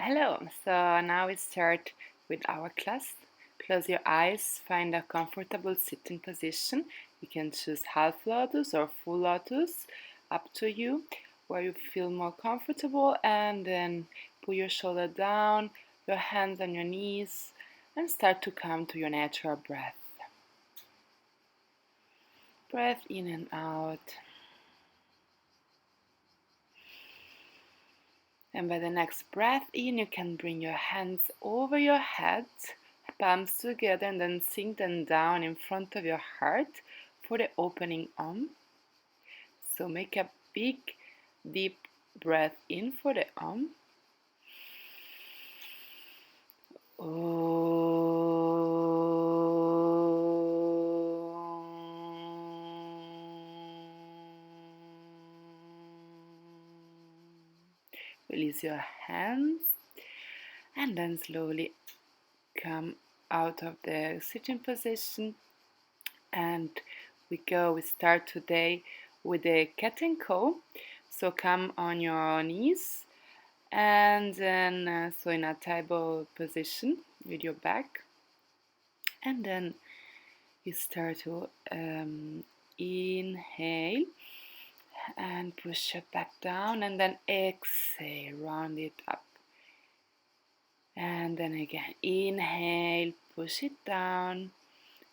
Hello, so now we start with our class. Close your eyes, find a comfortable sitting position. You can choose half lotus or full lotus, up to you, where you feel more comfortable, and then put your shoulder down, your hands on your knees, and start to come to your natural breath. Breath in and out. And by the next breath in, you can bring your hands over your head, palms together, and then sink them down in front of your heart for the opening Om. So make a big, deep breath in for the Om. Release your hands and then slowly come out of the sitting position, and we start today with the cat and cow. So come on your knees and then so in a table position with your back, and then you start to inhale and push your back down, and then exhale, round it up. And then again, inhale, push it down,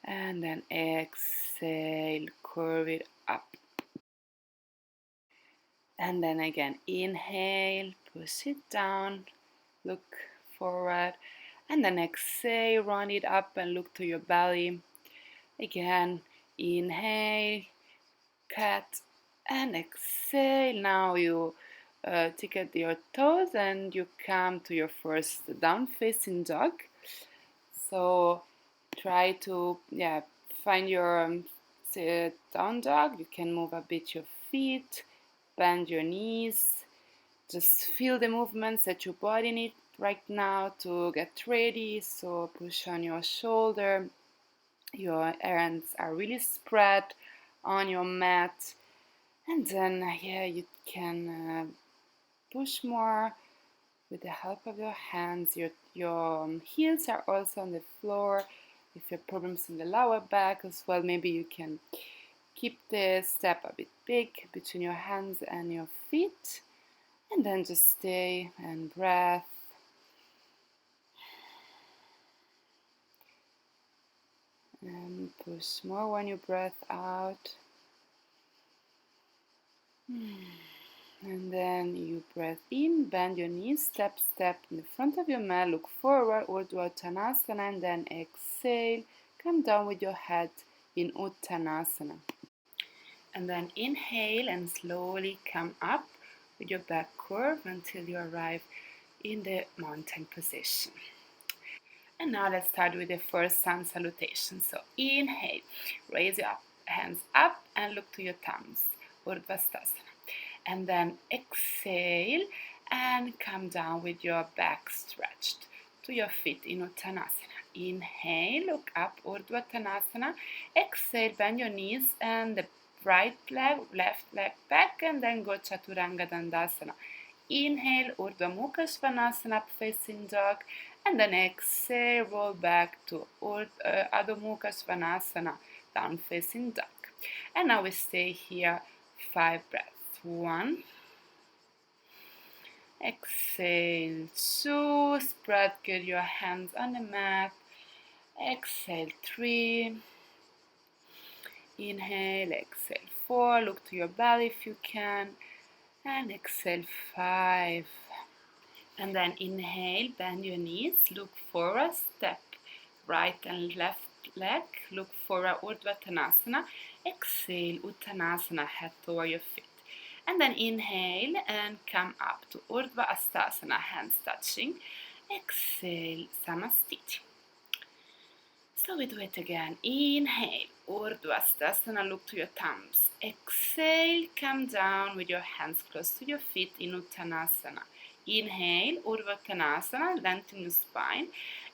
and then exhale, curve it up. And then again, inhale, push it down, look forward, and then exhale, round it up and look to your belly. Again, inhale, cat, and exhale. Now you tickle your toes and you come to your first down facing dog. So try to find your down dog. You can move a bit your feet, bend your knees, just feel the movements that your body needs right now to get ready. So push on your shoulder, your hands are really spread on your mat, and then you can push more with the help of your hands. Your heels are also on the floor. If you have problems in the lower back as well, maybe you can keep the step a bit big between your hands and your feet, and then just stay and breath. And push more when you breath out. And then you breath in, bend your knees, step in the front of your mat, look forward, Uttana, and then exhale, come down with your head in Uttanasana. And then inhale and slowly come up with your back curve until you arrive in the mountain position. And now let's start with the first sun salutation. So inhale, raise your hands up and look to your thumbs, Urbapindasana. And then exhale and come down with your back stretched to your feet in Uttanasana. Inhale, look up, Urbapindasana. Exhale, bend your knees and the right leg, left leg back, and then go Turangadandasana. Inhale, Urdhva Svanasana, up facing dog, and then exhale, roll back to Adho Mukha Svanasana, down facing dog. And now we stay here 5 breaths. 1, exhale, 2, spread good your hands on the mat. Exhale, 3, inhale, exhale, 4, look to your belly if you can, and exhale, 5. And then inhale, bend your knees, look forward, step right and left leg, look forward, Urdhva. Exhale, Uttanasana, head toward your feet. And then inhale and come up to Urbapindasana, hands touching. Exhale, Samastiti. So we do it again. Inhale, Urdhva, look to your thumbs. Exhale, come down with your hands close to your feet in Uttanasana. Inhale, Urbapindasana, lengthen your spine.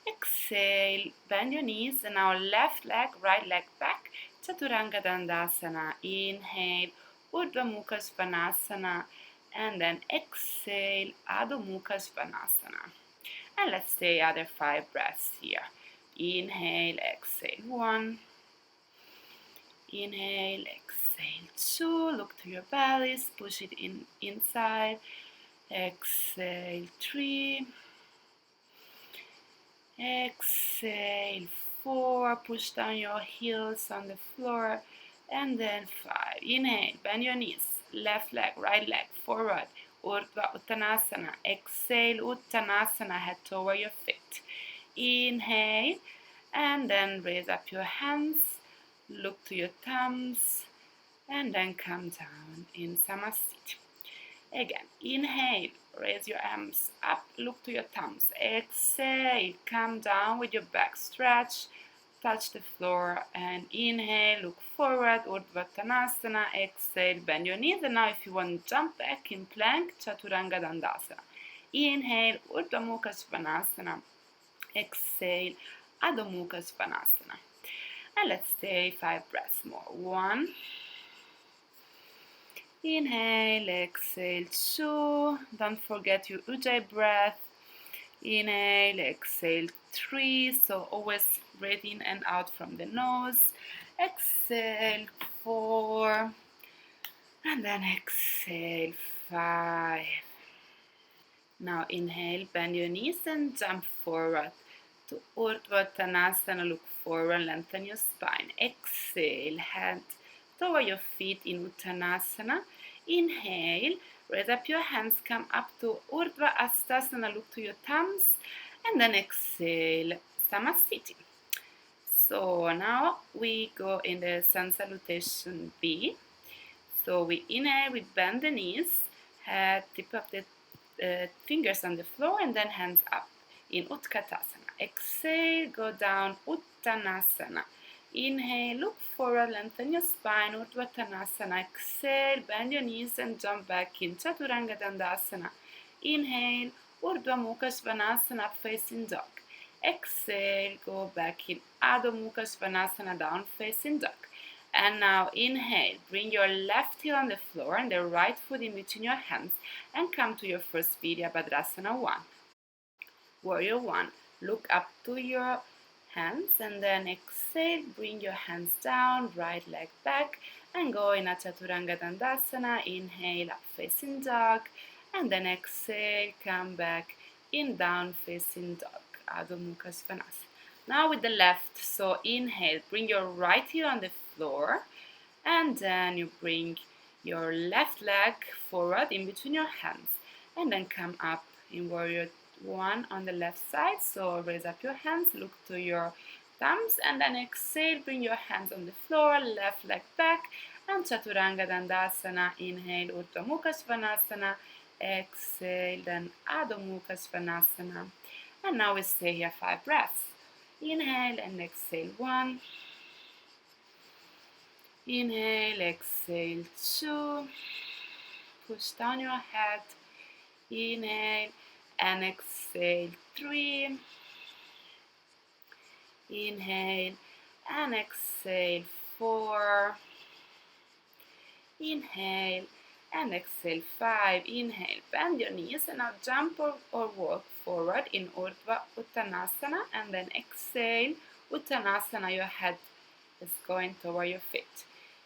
Exhale, bend your knees, and now left leg, right leg back, Turangadandasana. Inhale, Urdhva Mukha Svanasana. and then exhale, Adho Mukha Svanasana. And let's stay other 5 breaths here. Inhale, exhale, 1. Inhale, exhale, 2. Look to your bellies, push it inside. Exhale, 3. Exhale, 4. Push down your heels on the floor. And then 5. Inhale, bend your knees. Left leg, right leg, forward. Urdhva Uttanasana. Exhale, Uttanasana. Head toward your feet. Inhale, and then raise up your hands. Look to your thumbs. And then come down in Samasthiti. Again, inhale, raise your arms up, look to your thumbs. Exhale, come down with your back stretch, touch the floor, and inhale, look forward, Urdhva Uttanasana. Exhale, bend your knees, and now if you want, jump back in plank, Chaturanga-dandasana. Inhale, Urdhva Mukha Svanasana. Exhale, Adho Mukha Svanasana. And let's stay 5 breaths more. 1. Inhale, exhale, 2. Don't forget your Ujjayi breath. Inhale, exhale, 3. So always breathe in and out from the nose. Exhale, 4. And then exhale, 5. Now inhale, bend your knees and jump forward to Urdhva Uttanasana. Look forward, lengthen your spine. Exhale, head toward your feet in Uttanasana. Inhale, raise up your hands, come up to Urdhva Astasana, look to your thumbs, and then exhale, Samasthiti. So now we go in the Sun Salutation V. So we inhale, we bend the knees, head, tip of the fingers on the floor, and then hands up in Utkatasana. Exhale, go down, Uttanasana. Inhale, look forward, lengthen your spine, Urdhva Uttanasana. Exhale, bend your knees and jump back in Chaturanga-dandasana. Inhale, Urdhva Mukha Svanasana, up facing dog. Exhale, go back in Adho Mukha Svanasana, down facing dog. And now inhale, bring your left heel on the floor and the right foot in between your hands and come to your first Virya Badasana 1. Warrior 1. Look up to your hands and then exhale, bring your hands down, right leg back and go in a Chaturanga-dandasana. Inhale, up facing dog and then exhale, come back in down facing dog, Adho Mukha Svanasana. Now with the left, so inhale, bring your right heel on the floor and then you bring your left leg forward in between your hands and then come up in Warrior 1 on the left side. So raise up your hands, look to your thumbs and then exhale, bring your hands on the floor, left leg back and Chaturanga-dandasana. Inhale, Urdhva Mukha Svanasana. Exhale, then Adho Mukha Svanasana. And now we stay here 5 breaths. Inhale and exhale 1. Inhale, exhale 2. Push down your head. Inhale and exhale 3. Inhale and exhale 4. Inhale and exhale 5. Inhale, bend your knees and now jump or walk forward in Urdhva Uttanasana and then exhale, Uttanasana, your head is going toward your feet.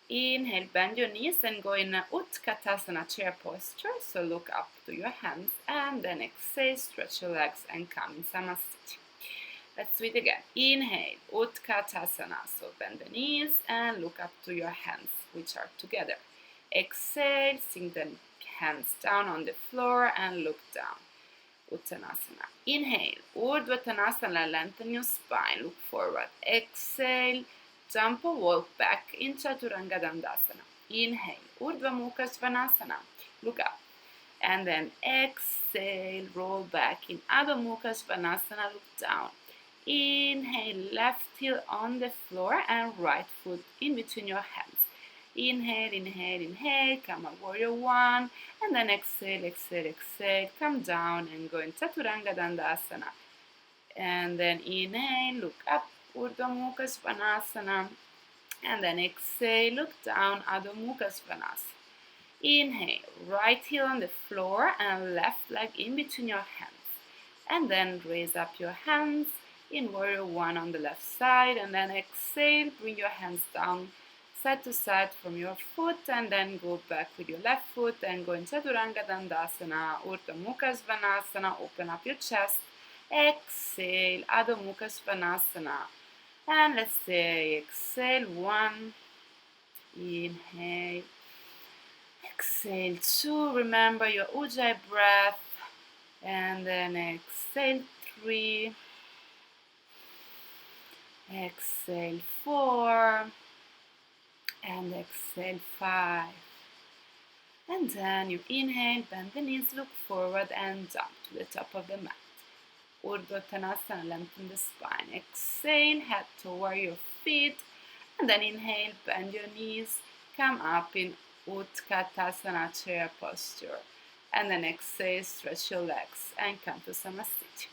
Inhale, bend your knees and go in a Utkatasana, chair posture. So look up to your hands and then exhale, stretch your legs and come in Samasthiti. Let's do it again. Inhale, Utkatasana. So bend the knees and look up to your hands, which are together. Exhale, sink the hands down on the floor and look down. Uttanasana. Inhale, Urdhva Uttanasana, lengthen your spine, look forward. Exhale, jump or walk back in Chaturanga-dandasana. Inhale, Urdhva Mukha Svanasana, look up. And then exhale, roll back in Adho Mukha Svanasana, look down. Inhale, left heel on the floor and right foot in between your hands. Inhale, inhale, inhale, come up, Warrior 1, and then exhale, exhale, exhale, come down and go in Chaturanga-dandasana. And then inhale, look up, Urdhva Mukha Svanasana, and then exhale, look down, Adho Mukha Svanasana. Inhale, right heel on the floor and left leg in between your hands. And then raise up your hands in warrior one on the left side, and then exhale, bring your hands down side to side from your foot, and then go back with your left foot and go into Turangadandasana, Urdhva Svanasana, open up your chest, exhale, Adho Mukha Svanasana, and let's say exhale, 1, inhale, exhale, 2, remember your Ujjayi breath, and then exhale, 3, exhale, 4, and exhale, 5. And then you inhale, bend the knees, look forward and jump to the top of the mat. Uttana, lengthen the spine. Exhale, head toward your feet, and then inhale, bend your knees, come up in Utkatasana chair posture. And then exhale, stretch your legs and come to Samasthiti.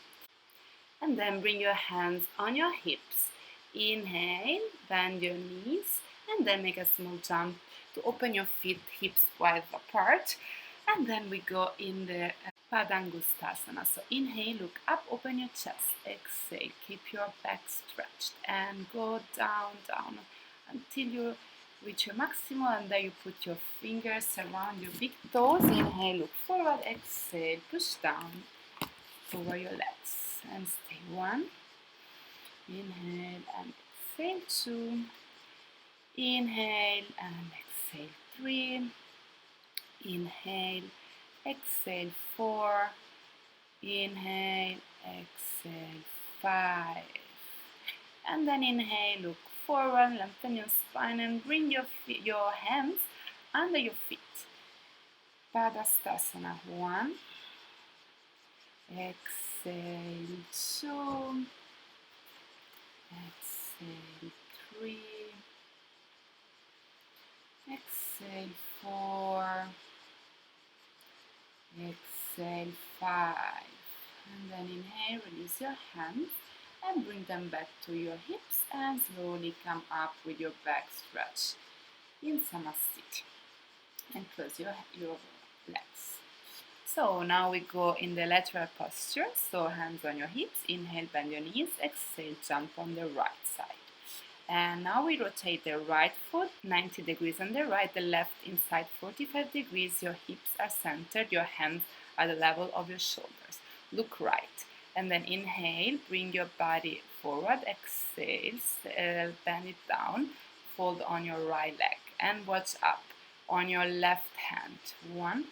And then bring your hands on your hips. Inhale, bend your knees, and then make a small jump to open your feet, hips wide apart. And then we go in the Padangustasana. So inhale, look up, open your chest. Exhale, keep your back stretched and go down, down until you reach your maximum, and then you put your fingers around your big toes. Inhale, look forward, exhale, push down over your legs and stay. 1, inhale and exhale, 2, inhale and exhale, 3, inhale, exhale, 4, inhale, exhale, 5, and then inhale, look forward, lengthen your spine and bring your hands under your feet. Padangustasana, 1, exhale, 2, exhale, 3, exhale, 4, exhale, 5, and then inhale, release your hands and bring them back to your hips and slowly come up with your back stretch in Samasthiti and close your legs. So now we go in the lateral posture, so hands on your hips, inhale, bend your knees, exhale, jump on the right side. And now we rotate the right foot 90 degrees on the right, the left inside 45 degrees, your hips are centered, your hands are the level of your shoulders. Look right. And then inhale, bring your body forward, exhale, bend it down, fold on your right leg and watch up on your left hand. 1,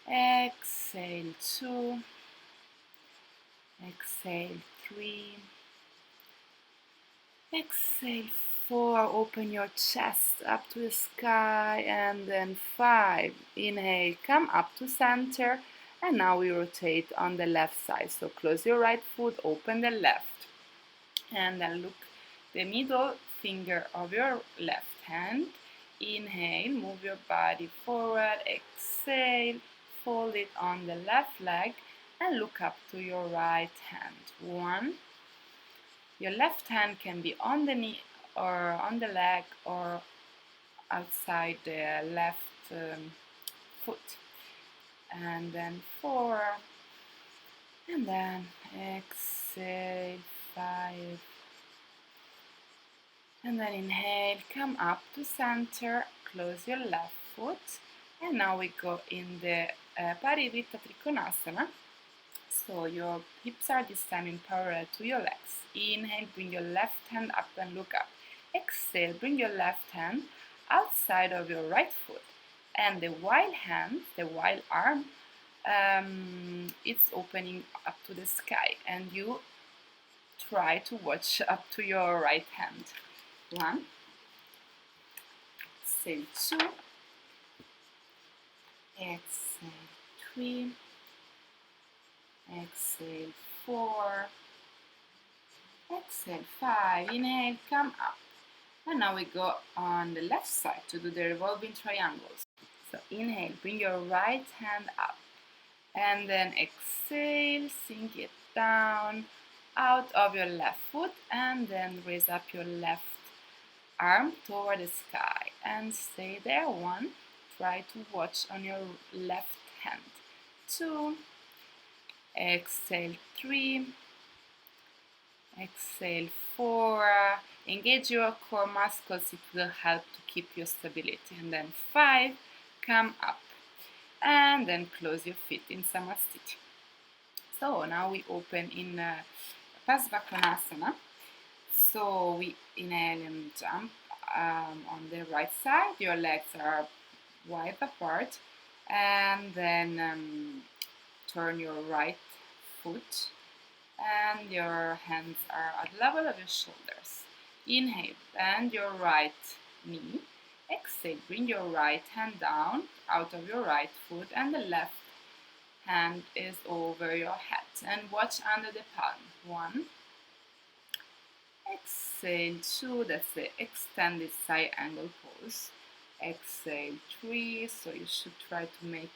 exhale, 2, exhale, 3, exhale, 4, open your chest up to the sky, and then 5, inhale, come up to center, and now we rotate on the left side, so close your right foot, open the left, and then look the middle finger of your left hand, inhale, move your body forward, exhale, fold it on the left leg, and look up to your right hand. 1, your left hand can be on the knee or on the leg or outside the left foot. And then 4, and then exhale, 5, and then inhale, come up to center, close your left foot, and now we go in the Parivritta Trikonasana. So your hips are this time in parallel to your legs. Inhale, bring your left hand up and look up. Exhale, bring your left hand outside of your right foot. And the wild hand, the wild arm, it's opening up to the sky. And you try to watch up to your right hand. 1, exhale, 2, exhale, 3, exhale, 4, exhale, 5, inhale, come up. And now we go on the left side to do the revolving triangles. So inhale, bring your right hand up, and then exhale, sink it down out of your left foot, and then raise up your left arm toward the sky and stay there. 1, try to watch on your left hand. 2, exhale 3, exhale 4, engage your core muscles, it will help to keep your stability. And then 5, come up, and then close your feet in Samasthiti. So now we open in Padangustasana. So we inhale and jump on the right side, your legs are wide apart, and then turn your right foot and your hands are at the level of your shoulders. Inhale, bend your right knee. Exhale, bring your right hand down out of your right foot and the left hand is over your head. And watch under the palm. 1. Exhale 2, that's the extended side angle pose. Exhale 3, so you should try to make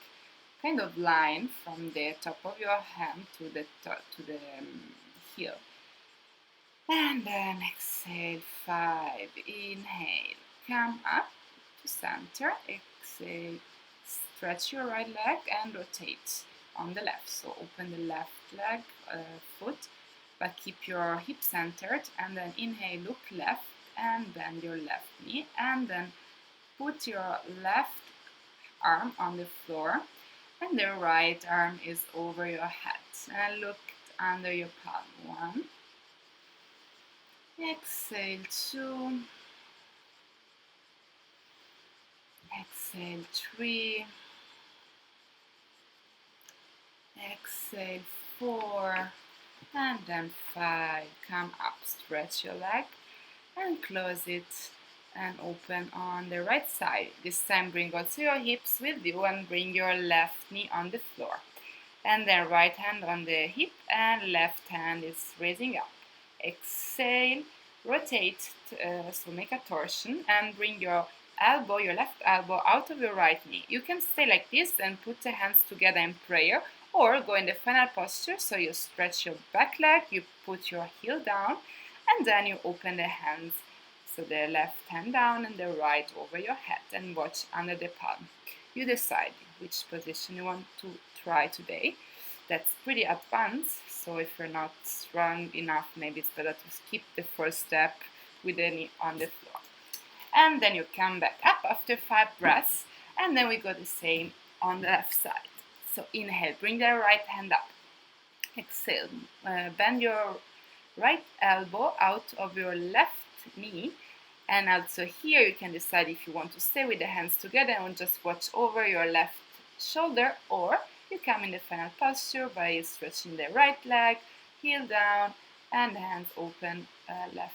kind of line from the top of your hand to the heel. And then exhale 5, inhale, come up to center, exhale, stretch your right leg and rotate on the left. So open the left leg, foot, but keep your hip centered, and then inhale, look left and bend your left knee, and then put your left arm on the floor and the right arm is over your head, and look under your palm. 1, exhale 2, exhale 3, exhale 4, and then 5, come up, stretch your leg and close it and open on the right side. This time bring also your hips with you and bring your left knee on the floor. And then right hand on the hip and left hand is raising up. Exhale, rotate, so make a torsion and bring your elbow, your left elbow out of your right knee. You can stay like this and put the hands together in prayer, or go in the final posture, so you stretch your back leg, you put your heel down, and then you open the hands, so the left hand down and the right over your head, and watch under the palm. You decide which position you want to try today. That's pretty advanced, so if you're not strong enough, maybe it's better to skip the first step with the knee on the floor. And then you come back up after 5 breaths, and then we go the same on the left side. So inhale, bring the right hand up. Exhale, bend your right elbow out of your left knee, and also here you can decide if you want to stay with the hands together and just watch over your left shoulder, or you come in the final posture by stretching the right leg, heel down, and hands open, left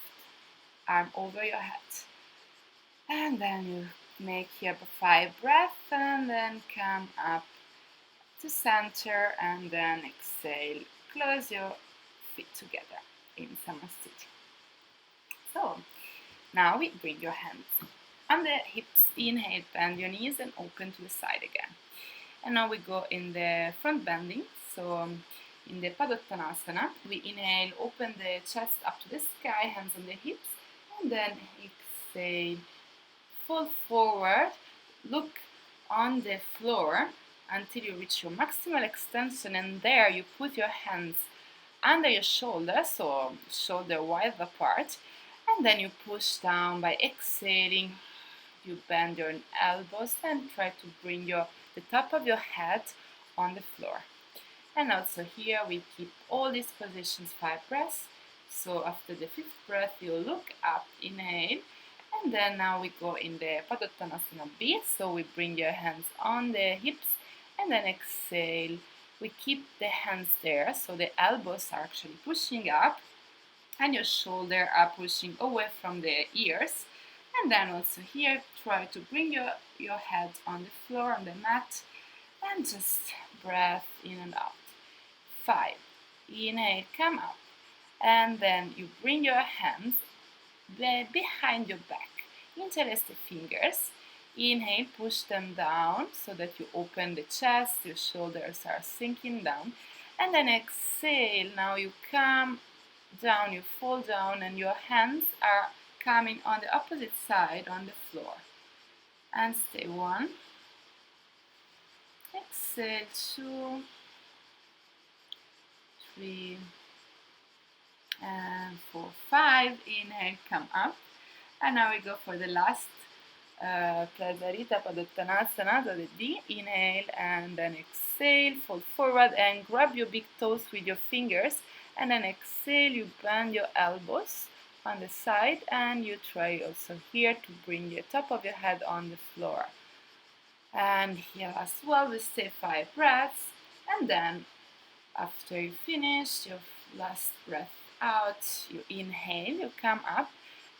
arm over your head. And then you make here 5 breaths, and then come up to center, and then exhale, close your feet together in Samasthiti. So now we bring your hands on the hips, inhale, bend your knees and open to the side again. And now we go in the front bending. So in the Padangustasana, we inhale, open the chest up to the sky, hands on the hips, and then exhale, fall forward, look on the floor until you reach your maximal extension, and there you put your hands under your shoulders, so shoulder wide apart, and then you push down. By exhaling, you bend your elbows and try to bring the top of your head on the floor. And also here we keep all these positions 5 breaths. So after the 5th breath, you look up, inhale, and then now we go in the Padangustasana B. So we bring your hands on the hips, and then exhale. We keep the hands there, so the elbows are actually pushing up, and your shoulders are pushing away from the ears. And then also here, try to bring your head on the floor, on the mat, and just breathe in and out. 5. Inhale, come up, and then you bring your hands behind your back. Interlace the fingers. Inhale, push them down so that you open the chest, your shoulders are sinking down. And then exhale, now you come down, you fall down, and your hands are coming on the opposite side on the floor. And stay 1, Exhale, 2, 3, and 4, 5. Inhale, come up. And now we go for the last Prasarita Padangustasana, so the D. Inhale and then exhale, fold forward and grab your big toes with your fingers. And then exhale, you bend your elbows on the side and you try also here to bring the top of your head on the floor. And here as well, we stay 5 breaths. And then after you finish your last breath out, you inhale, you come up,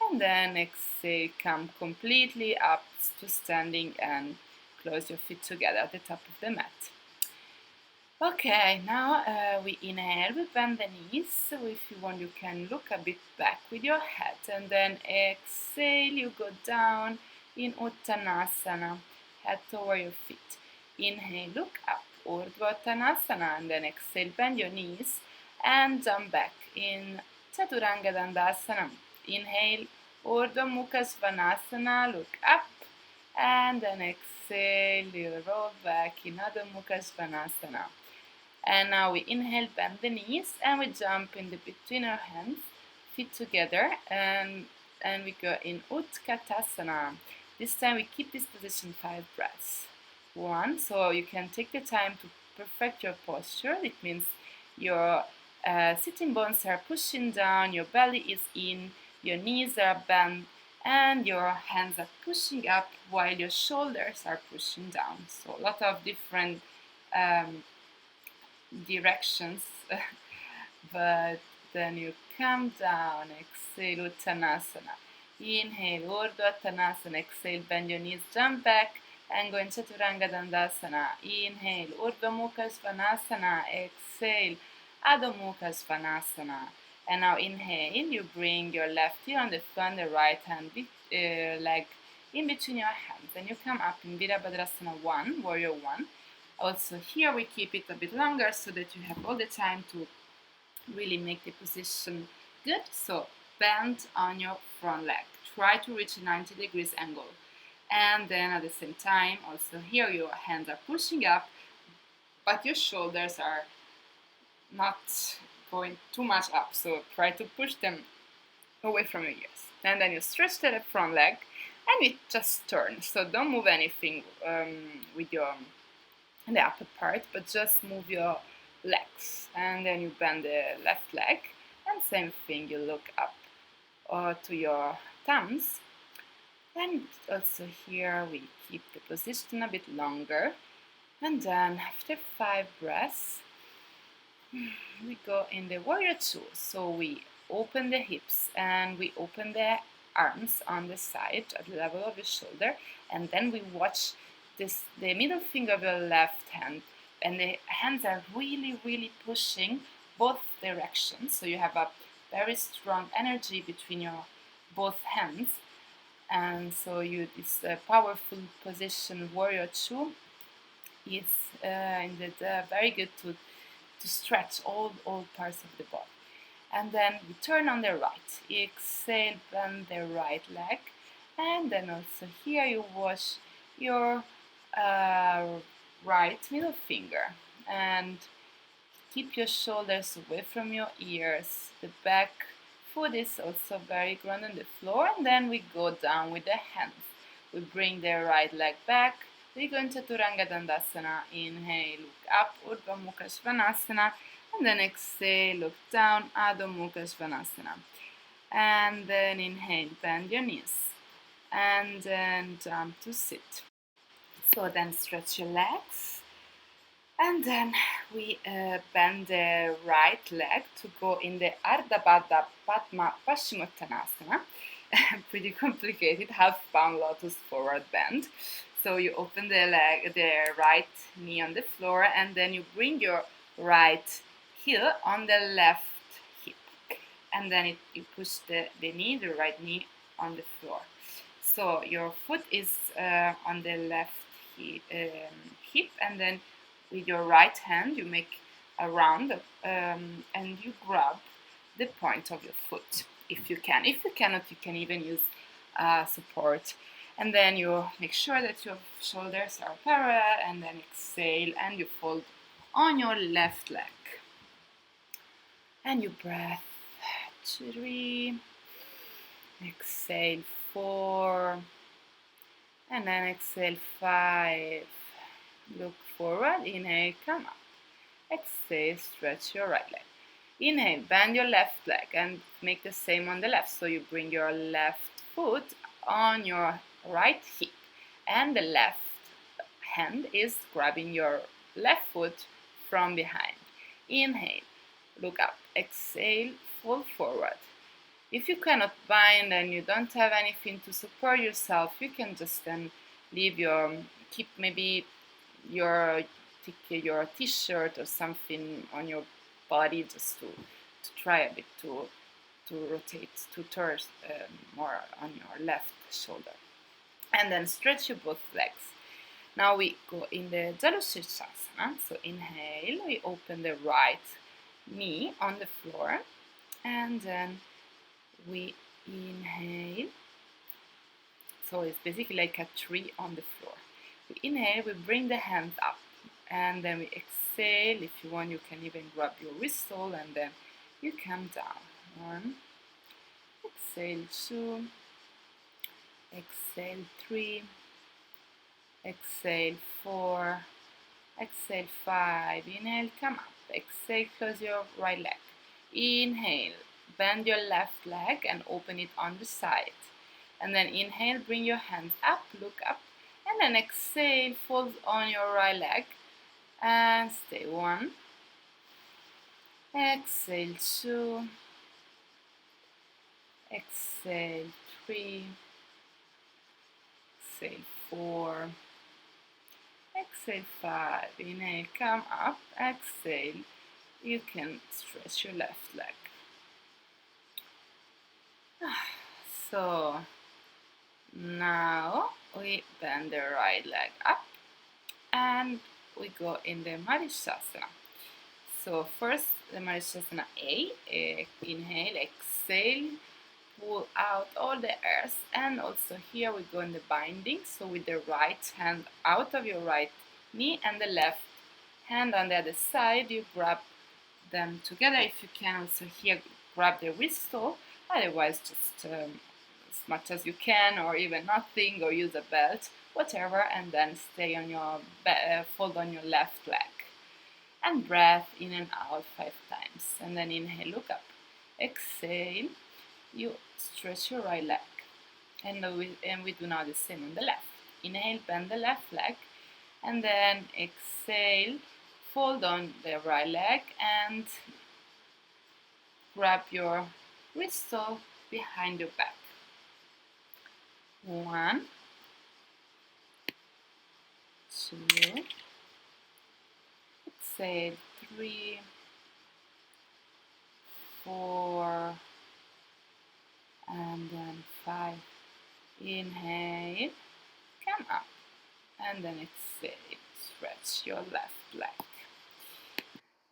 and then exhale, come completely up to standing and close your feet together at the top of the mat. Okay, now we inhale, we bend the knees. So if you want, you can look a bit back with your head, and then exhale, you go down in Uttanasana, head toward your feet. Inhale, look up, Urbapindasana, and then exhale, bend your knees and jump back in Turangadandasana. Inhale, Urdhva Mukha Svanasana, look up, and then exhale, you roll back in Adho Mukha Svanasana. And now we inhale, bend the knees, and we jump in between our hands, feet together, and we go in Utkatasana. This time we keep this position 5 breaths. 1, so you can take the time to perfect your posture. It means your sitting bones are pushing down, your belly is in, your knees are bent, and your hands are pushing up while your shoulders are pushing down. So a lot of different directions, but then you come down, exhale, Uttanasana. Inhale, Urdhva exhale, bend your knees, jump back, and go into Turangadandasana. Inhale, Urdhva Mukha Svanasana, exhale, Adho Mukha Svanasana. And now inhale, you bring your left heel on the floor and the right hand leg in between your hands. Then you come up in Virabhadrasana 1, Warrior 1. Also here we keep it a bit longer so that you have all the time to really make the position good. So bend on your front leg. Try to reach a 90 degrees angle. And then at the same time, also here your hands are pushing up, but your shoulders are not going too much up. So try to push them away from your ears. And then you stretch the front leg and you just turn. So don't move anything with your the upper part, but just move your legs. And then you bend the left leg, and same thing, you look up to your thumbs. And also here we keep the position a bit longer. And then after 5 breaths, we go in the Warrior 2. So we open the hips and we open the arms on the side at the level of the shoulder, and then we watch the middle finger of your left hand, and the hands are really pushing both directions. So you have a very strong energy between your both hands, and so this powerful position Warrior 2 is indeed very good to stretch all parts of the body. And then we turn on the right. Exhale, bend the right leg, and then also here you wash your right middle finger and keep your shoulders away from your ears. The back foot is also very grounded on the floor, and then we go down with the hands. We bring the right leg back. We go into Turangadandasana. Inhale, look up, Urdhva Mukha Svanasana, and then exhale, look down, Adho Mukha Svanasana. And then inhale, bend your knees, and then jump to sit. So then stretch your legs, and then we bend the right leg to go in the Ardha Baddha Padma Paschimottanasana. Pretty complicated, half-bound lotus forward bend. So you open the right knee on the floor, and then you bring your right heel on the left hip, and then you push the right knee on the floor. So your foot is on the left hip, and then with your right hand you make a round and you grab the point of your foot if you can. If you cannot, you can even use support. And then you make sure that your shoulders are parallel, and then exhale and you fold on your left leg. And you breath 3, exhale 4, and then exhale 5. Look forward, inhale, come up. Exhale, stretch your right leg. Inhale, bend your left leg and make the same on the left. So you bring your left foot on your right hip, and the left hand is grabbing your left foot from behind. Inhale, look up. Exhale, fold forward. If you cannot bind and you don't have anything to support yourself, you can just then keep maybe your t-shirt or something on your body, just to try a bit to rotate, to turn more on your left shoulder. And then stretch your both legs. Now we go in the Jalushisasana. So inhale, we open the right knee on the floor, and then we inhale. So it's basically like a tree on the floor. We inhale, we bring the hands up, and then we exhale. If you want, you can even grab your wrist hole, and then you come down. 1, exhale 2, exhale 3, exhale 4, exhale 5. Inhale, come up. Exhale, close your right leg. Inhale, bend your left leg and open it on the side. And then inhale, bring your hands up, look up, and then exhale, fold on your right leg and stay. 1, exhale 2, exhale 3, exhale 4, exhale 5. Inhale, come up, exhale. You can stretch your left leg. So now we bend the right leg up and we go in the Manishasana. So first the Manishasana A, inhale, exhale, pull out all the airs, and also here we go in the binding. So with the right hand out of your right knee and the left hand on the other side, you grab them together. If you can also here grab the wrist hole, otherwise just as much as you can, or even nothing, or use a belt, whatever, and then stay on your fold on your left leg and breath in and out 5 times, and then inhale, look up, exhale, you stretch your right leg, and we do now the same on the left. Inhale, bend the left leg, and then exhale, fold on the right leg and grab your wrist hole behind your back. 1, 2, exhale 3, 4, and then 5. Inhale, come up, and then exhale, stretch your left leg.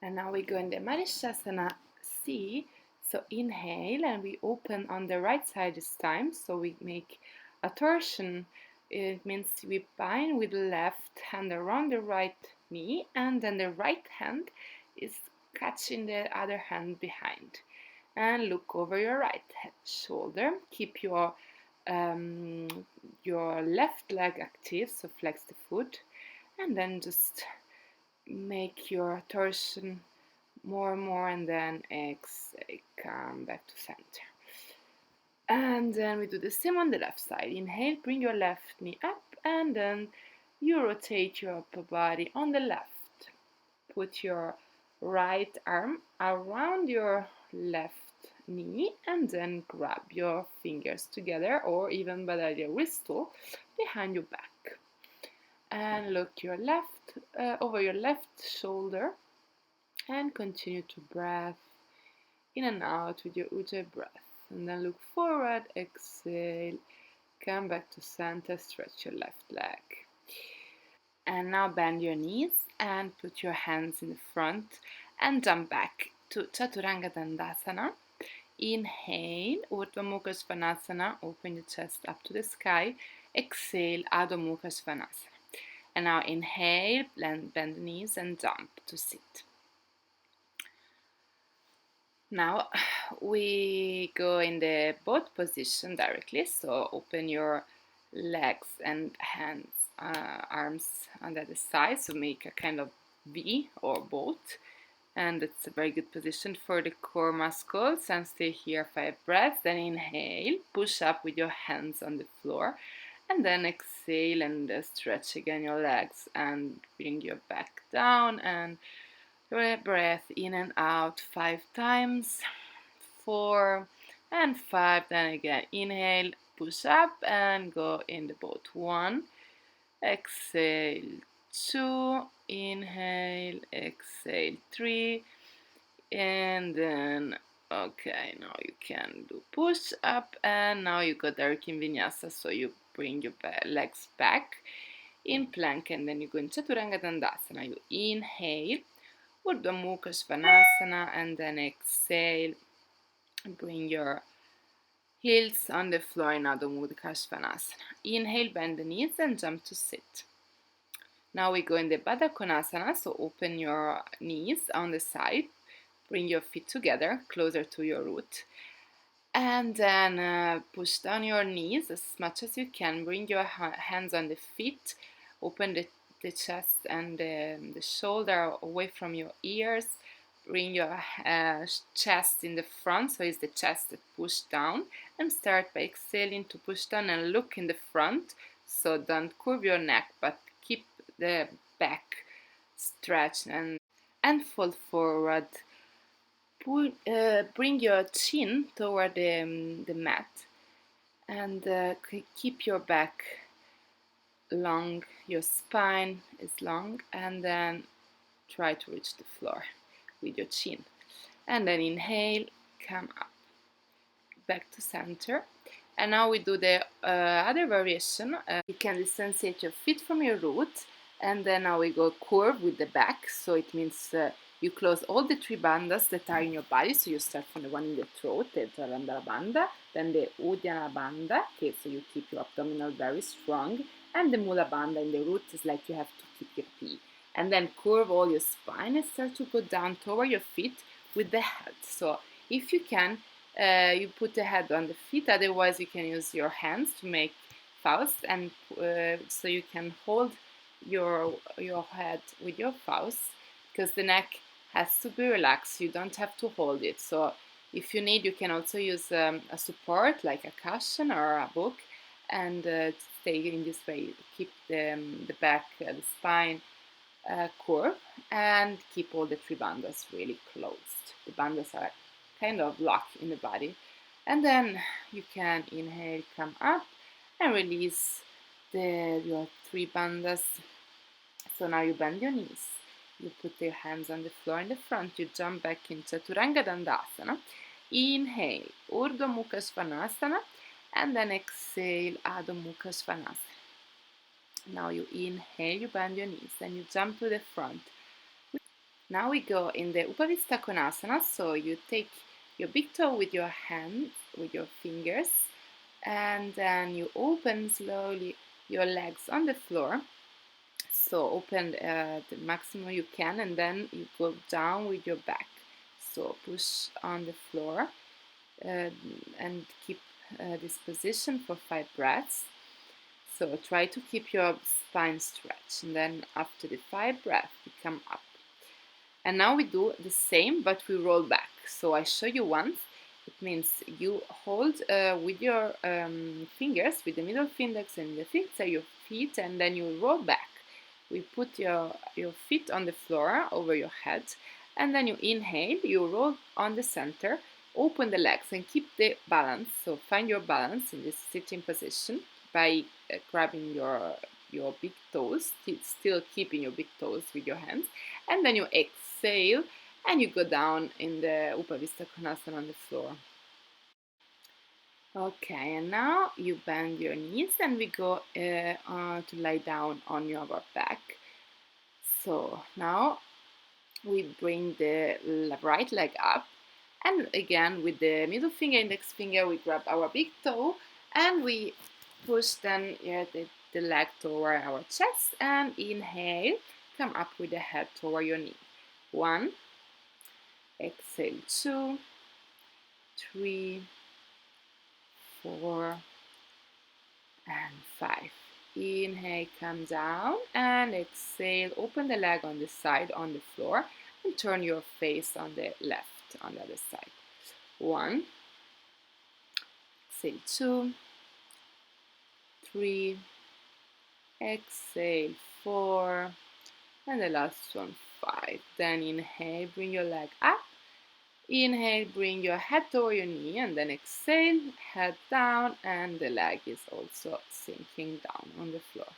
And now we go in the Manishasana C. So inhale, and we open on the right side this time. So we make a torsion. It means we bind with the left hand around the right knee, and then the right hand is catching the other hand behind. And look over your right shoulder. Keep your left leg active, so flex the foot, and then just make your torsion more and more, and then exhale, come back to center. And then we do the same on the left side. Inhale, bring your left knee up, and then you rotate your upper body on the left. Put your right arm around your left knee, and then grab your fingers together, or even better, your wrist hole behind your back. And look your left over your left shoulder, and continue to breathe in and out with your Ujjayi breath. And then look forward, exhale, come back to center, stretch your left leg. And now bend your knees and put your hands in the front and jump back to Turangadandasana. Inhale, Urbapindasana, open your chest up to the sky. exhale, Adho Mukha Svanasana. And now inhale, bend the knees and jump to sit. Now we go in the boat position directly, so open your legs and hands, arms under the side, so make a kind of V or boat, and it's a very good position for the core muscles. And stay here 5 breaths. Then inhale, push up with your hands on the floor, and then exhale and stretch again your legs and bring your back down and breath in and out 5 times. 4 and 5. Then again, inhale, push up and go in the boat. 1, exhale, 2, inhale, exhale, 3, and then okay, now you can do push up, and now you go directly in vinyasa, so you bring your legs back in plank, and then you go in Turangadandasana. You inhale, Urdhva Mukha Svanasana, and then exhale, bring your heels on the floor in Adho Mukha Svanasana. Inhale, bend the knees and jump to sit. Now we go in the Badaknasana, so open your knees on the side, bring your feet together, closer to your root, and then push down your knees as much as you can. Bring your hands on the feet, open the chest and the shoulder away from your ears. Bring your chest in the front, so it's the chest that push down, and start by exhaling to push down and look in the front. So don't curve your neck, but keep the back stretched and fold forward. Bring your chin toward the mat and keep your back long, your spine is long, and then try to reach the floor with your chin. And then inhale, come up, back to center. And now we do the other variation. You can distanciate your feet from your root, and then now we go curve with the back. So it means you close all the 3 bandhas that are in your body. So you start from the one in the throat, the Jalandhara bandha, then the Uddiyana bandha, okay, so you keep your abdominal very strong, and the Mula bandha in the root is like you have to keep your pee. And then curve all your spine and start to go down toward your feet with the head. So if you can, you put the head on the feet, otherwise you can use your hands to make faust, and so you can hold your head with your faust, because the neck has to be relaxed. You don't have to hold it. So if you need, you can also use a support like a cushion or a book, and stay in this way. Keep the back, the spine curve, and keep all the 3 bandhas really closed. The bandhas are kind of locked in the body. And then you can inhale, come up, and release your 3 bandhas. So now you bend your knees. You put your hands on the floor in the front. You jump back into Turangadandasana. Inhale, Urdhva Mukha Svanasana, and then exhale, Adho Mukha Svanasana. Now you inhale, you bend your knees, then you jump to the front. Now we go in the Vista Konasana, so you take your big toe with your hand, with your fingers, and then you open slowly your legs on the floor. So open the maximum you can, and then you go down with your back. So push on the floor and keep this position for 5 breaths. So try to keep your spine stretched, and then after the 5 breaths, you come up. And now we do the same, but we roll back. So I show you once. It means you hold with your fingers, with the middle fingers and the fingers your feet, and then you roll back. We put your feet on the floor over your head, and then you inhale, you roll on the center, open the legs and keep the balance. So find your balance in this sitting position by grabbing your big toes, still keeping your big toes with your hands, and then you exhale and you go down in the Upavista Konasana on the floor. Okay, and now you bend your knees and we go to lie down on your back. So now we bring the right leg up, and again with the middle finger, index finger, we grab our big toe and we push then the leg toward our chest, and inhale, come up with the head toward your knee. 1, exhale 2, 3, 4, and 5. Inhale, come down, and exhale, open the leg on the side on the floor, and turn your face on the left, on the other side. 1, exhale 2, 3, exhale 4, and the last one 5. Then inhale, bring your leg up. Inhale, bring your head toward your knee, and then exhale, head down, and the leg is also sinking down on the floor.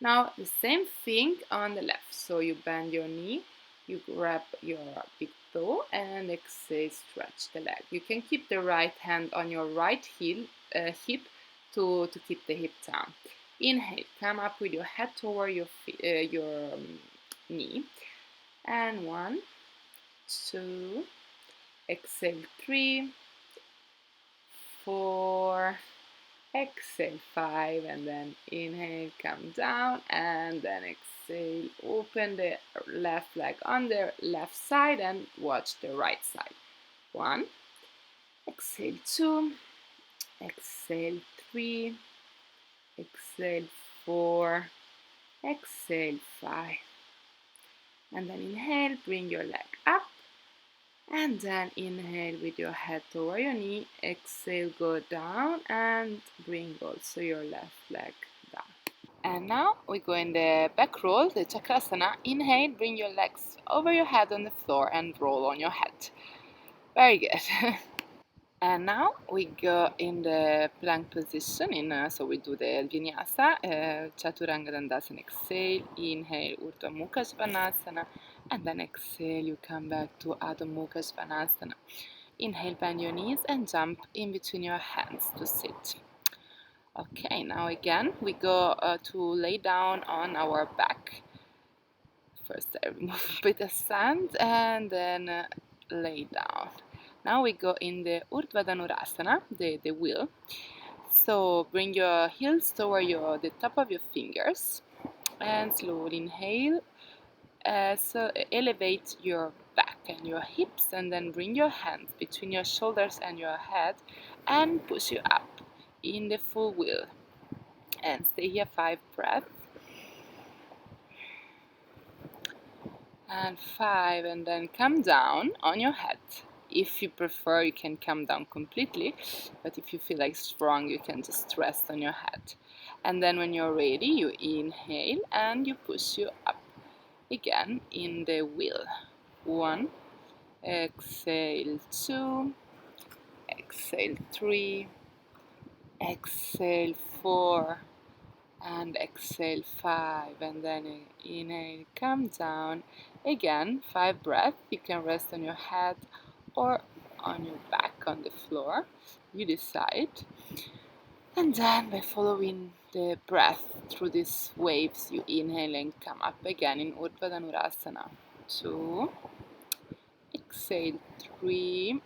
Now the same thing on the left. So you bend your knee, you grab your big toe, and exhale, stretch the leg. You can keep the right hand on your right hip to keep the hip down. Inhale, come up with your head toward your knee, and 1, 2, exhale 3, 4, exhale 5, and then inhale, come down, and then exhale, open the left leg on the left side and watch the right side. 1, exhale 2, exhale 3, exhale 4, exhale 5, and then inhale, bring your leg up, and then inhale with your head toward your knee, exhale, go down, and bring also your left leg down. And now we go in the back roll, the Chakrasana. Inhale, bring your legs over your head on the floor and roll on your head. Very good. And now we go in the plank position, so we do the Vinyasa, Turangadandasana, exhale, inhale, Urdhva Mukha Svanasana, and then exhale, you come back to Adho Mukha Svanasana. Inhale, bend your knees and jump in between your hands to sit. Okay, now again, we go to lay down on our back. First I remove a bit of sand and then lay down. Now we go in the Urdhva the wheel. So bring your heels toward the top of your fingers and slowly inhale. So elevate your back and your hips, and then bring your hands between your shoulders and your head and push you up in the full wheel. And stay here 5 breaths. And 5, and then come down on your head. If you prefer, you can come down completely, but if you feel like strong, you can just rest on your head. And then when you're ready, you inhale and you push you up again in the wheel. 1, exhale 2, exhale 3, exhale 4, and exhale 5, and then inhale, come down again, 5 breaths. You can rest on your head or on your back on the floor, you decide. And then by following the breath through these waves, you inhale and come up again in Urdhva 2, exhale 3,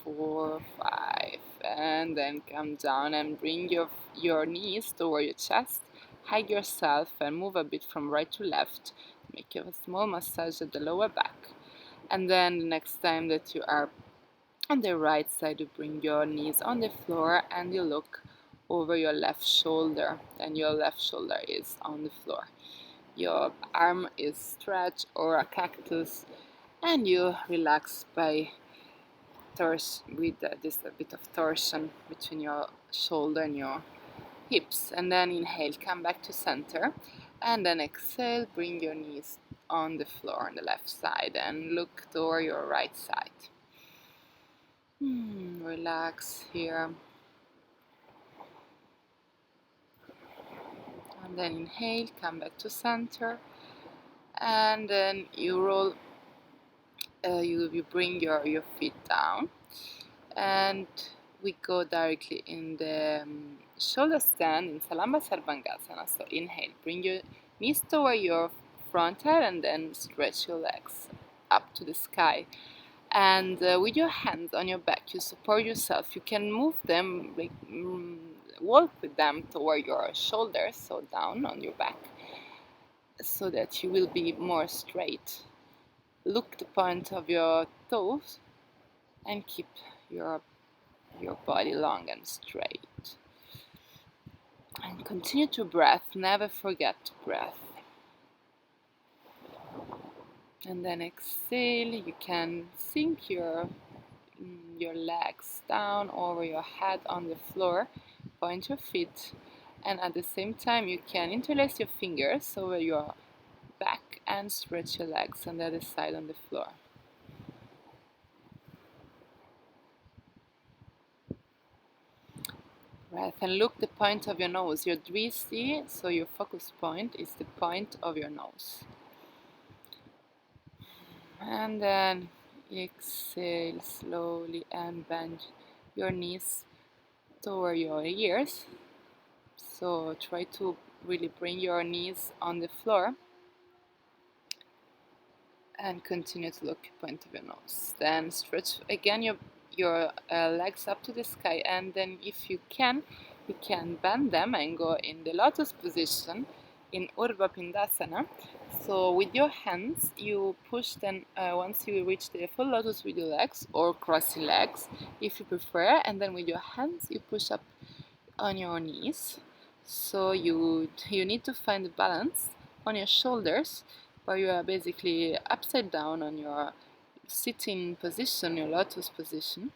4, 5, and then come down and bring your knees toward your chest. Hug yourself and move a bit from right to left. Make a small massage at the lower back. And then the next time that you are on the right side, you bring your knees on the floor and you look over your left shoulder, and your left shoulder is on the floor. Your arm is stretched or a cactus, and you relax by with this a bit of torsion between your shoulder and your hips. And then inhale, come back to center, and then exhale, bring your knees on the floor on the left side and look toward your right side. Relax here. And then inhale, come back to center, and then you roll. You bring your feet down, and we go directly in the shoulder stand in Padangustasana. So inhale, bring your knees toward your front head, and then stretch your legs up to the sky. And with your hands on your back, you support yourself. You can move them walk with them toward your shoulders, so down on your back, so that you will be more straight. Look the point of your toes and keep your body long and straight. And continue to breath, never forget to breath. And then exhale, you can sink your legs down over your head on the floor, point your feet, and at the same time you can interlace your fingers over your back and stretch your legs on the other side on the floor. Breath and look the point of your nose. Your drishti, so your focus point, is the point of your nose. And then exhale slowly and bend your knees toward your ears. So try to really bring your knees on the floor and continue to look at the point of your nose. Then stretch again your legs up to the sky, and then if you can bend them and go in the Lotus position in Urbapindasana. So with your hands you push them once you reach the full Lotus with your legs, or crossing legs if you prefer, and then with your hands you push up on your knees. So you need to find the balance on your shoulders, where you are basically upside down on your sitting position, your Lotus position,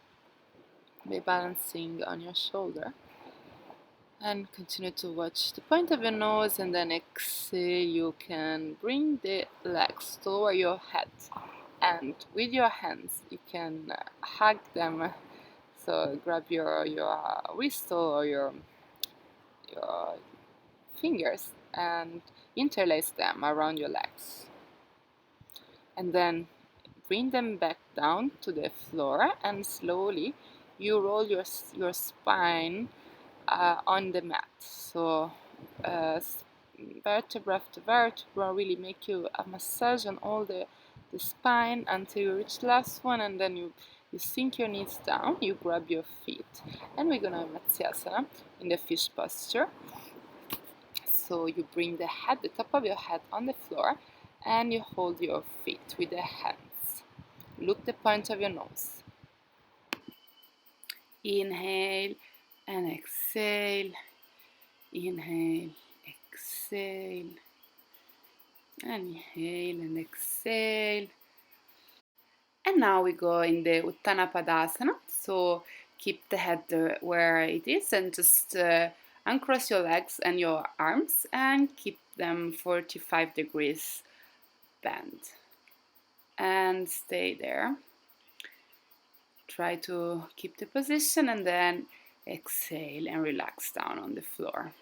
by balancing on your shoulder. And continue to watch the point of your nose, and then exhale, you can bring the legs toward your head, and with your hands you can hug them. So grab your wrist or your fingers and interlace them around your legs, and then bring them back down to the floor, and slowly you roll your spine on the mat. So vertebra after vertebra, really make you a massage on all the spine until you reach the last one, and then you sink your knees down, you grab your feet, and we're gonna have Manishasana in the fish posture. So you bring the top of your head on the floor, and you hold your feet with the hands. Look the point of your nose. Inhale and exhale. Inhale, exhale. Inhale and exhale. And now we go in the Uttana Padasana. So keep the head where it is, and just uncross your legs and your arms and keep them 45 degrees bent. And stay there. Try to keep the position, and then exhale and relax down on the floor.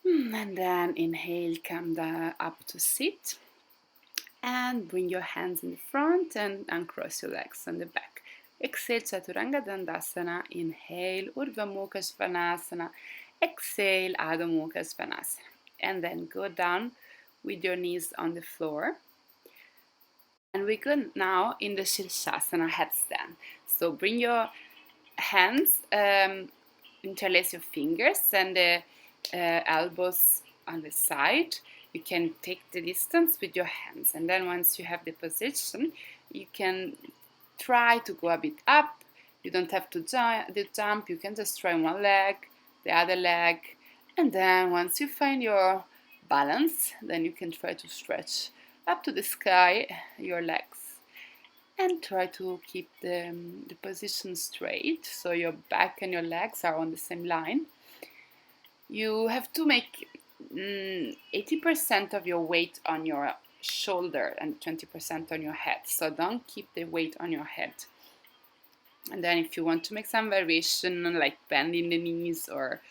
And then inhale, come up to sit. And bring your hands in the front and uncross your legs on the back. Exhale, Turangadandasana. Inhale, Urdhva Svanasana. Exhale, Adho Mukha Svanasana. And then go down with your knees on the floor. And we go now in the Shirshasana headstand. So bring your hands, interlace your fingers and the elbows on the side. You can take the distance with your hands, and then once you have the position, you can try to go a bit up. You don't have to jump, you can just try one leg, the other leg, and then once you find your balance, then you can try to stretch up to the sky your legs, and try to keep the position straight, so your back and your legs are on the same line. You have to make 80% of your weight on your shoulder and 20% on your head. So don't keep the weight on your head. And then if you want to make some variation, like bending the knees or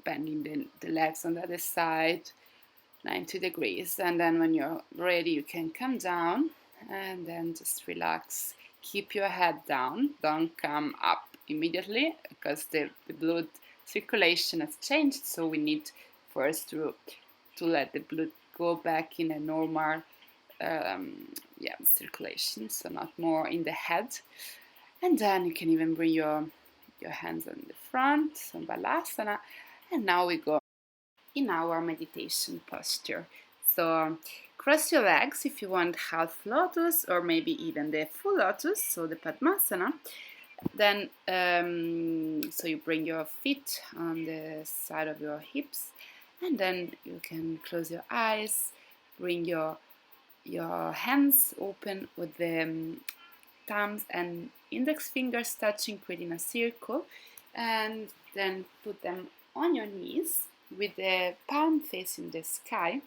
bending the legs on the other side, 90 degrees. And then when you're ready, you can come down and then just relax. Keep your head down. Don't come up immediately, because the blood circulation has changed, so we need first to let the blood go back in a normal circulation, so not more in the head. And then you can even bring your hands on the front, some Badaknasana. And now we go in our meditation posture. So cross your legs if you want half lotus or maybe even the full lotus, so the Padmasana. Then, so you bring your feet on the side of your hips, and then you can close your eyes, bring your hands open with the thumbs and index fingers touching, creating a circle, and then put them on your knees with the palm facing the sky,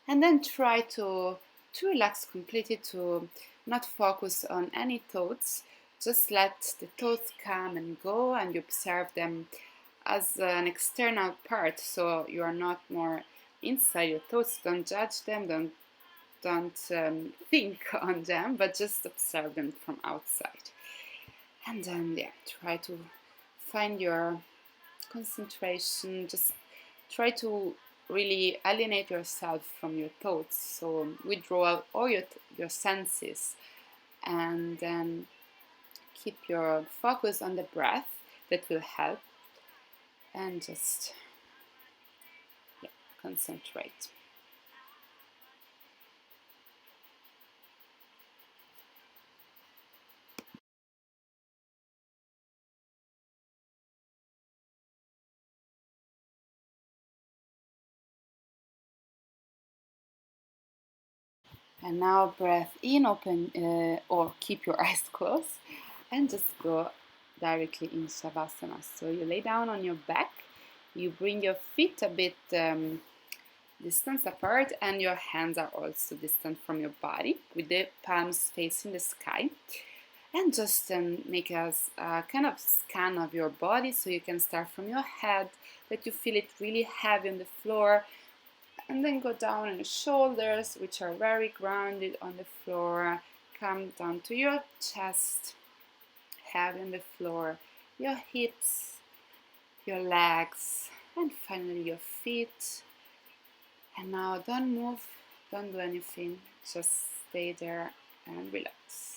and then try to relax completely, to not focus on any thoughts. Just let the thoughts come and go, and you observe them as an external part, so you are not more inside your thoughts. Don't judge them, don't think on them, but just observe them from outside. And then, yeah, try to find your concentration. Just try to really alienate yourself from your thoughts. So withdraw all your senses, and then keep your focus on the breath. That will help. And just, yeah, concentrate. And now breath in, open or keep your eyes closed, and just go directly in Shavasana. So you lay down on your back, you bring your feet a bit distance apart, and your hands are also distant from your body with the palms facing the sky. And just make a kind of scan of your body, so you can start from your head, that you feel it really heavy on the floor, and then go down on your shoulders, which are very grounded on the floor. Come down to your chest, heavy on the floor, your hips, your legs, and finally your feet. And now don't move, don't do anything, just stay there and relax.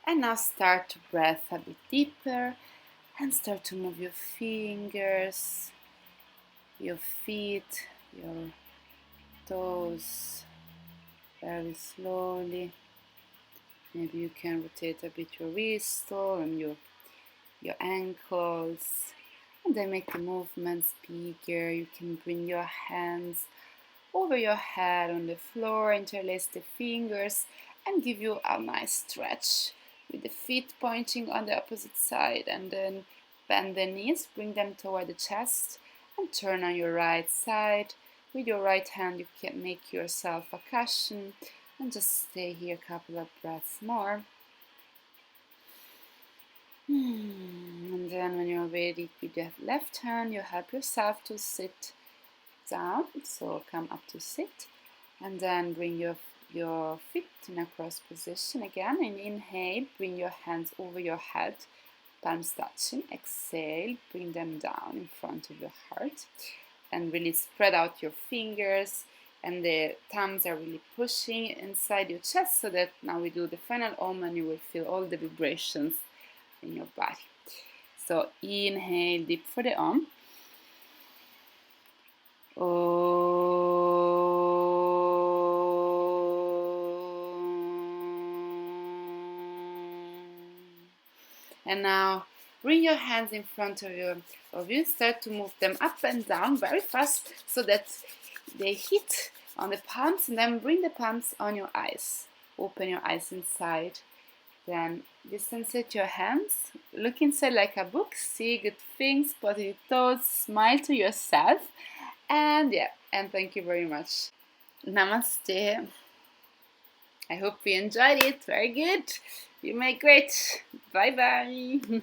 And now start to breathe a bit deeper, and start to move your fingers, your feet, your toes very slowly. Maybe you can rotate a bit your wrist and your ankles, and then make the movements bigger. You can bring your hands over your head on the floor, interlace the fingers, and give you a nice stretch with the feet pointing on the opposite side, and then bend the knees, bring them toward the chest, and turn on your right side. With your right hand you can make yourself a cushion and just stay here a couple of breaths more. And then when you're ready with the left hand, you help yourself to sit down, so come up to sit, and then bring your feet in a cross position again. And inhale, bring your hands over your head, palms touching. Exhale, bring them down in front of your heart, and really spread out your fingers, and the thumbs are really pushing inside your chest, so that now we do the final Om, and you will feel all the vibrations in your body. So inhale deep for the Om. And now bring your hands in front of you. Start to move them up and down very fast so that they hit on the palms, and then bring the palms on your eyes. Open your eyes inside. Then distance your hands. Look inside like a book. See good things, positive thoughts. Smile to yourself. And thank you very much. Namaste. I hope you enjoyed it. Very good. You made great. Bye bye.